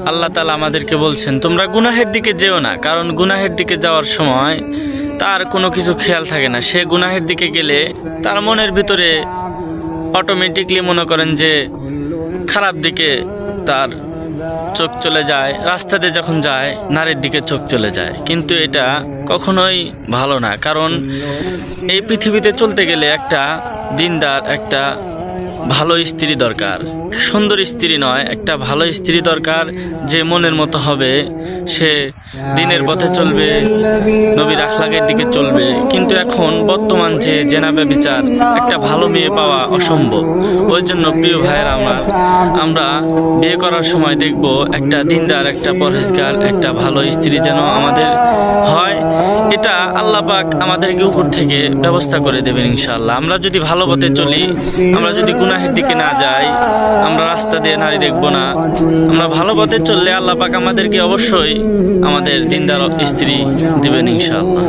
আল্লাহ তাআলা আমাদেরকে বলছেন তোমরা গুনাহের দিকে যেও না, কারণ গুনাহের দিকে যাওয়ার সময় তার কোনো কিছু খেয়াল থাকে না। সে গুনাহের দিকে গেলে তার মনের ভিতরে অটোমেটিকলি মনে করেন যে খারাপ দিকে তার চোখ চলে যায়, রাস্তাতে যখন যায় নারীর দিকে চোখ চলে যায়, কিন্তু এটা কখনোই ভালো না। কারণ এই পৃথিবীতে চলতে গেলে একটা দিনদার, একটা ভালো স্ত্রী দরকার। সুন্দর স্ত্রী নয়, একটা ভালো স্ত্রী দরকার যে মনের মতো হবে, সে দিনের পথে চলবে, নবীর আখলাকের দিকে চলবে। কিন্তু এখন বর্তমান যে জেনা ব্যভিচার, একটা ভালো মেয়ে পাওয়া অসম্ভব। ওই জন্য প্রিয় ভাইয়েরা, আমরা বিয়ে করার সময় দেখব একটা দিনদার, একটা পরহেজগার, একটা ভালো স্ত্রী যেন আমাদের হয়। এটা আল্লাহ পাক আমাদেরকে উপর থেকে ব্যবস্থা করে দেবেন ইনশাআল্লাহ। আমরা যদি ভালো পথে চলি, আমরা যদি গুনাহের দিকে না যাই, আমরা রাস্তা দিয়ে নারী দেখব না, আমরা ভালো পথে চললে আল্লাহ পাক আমাদেরকে অবশ্যই আমাদের দিনদার স্ত্রী দেবেন ইনশাআল্লাহ।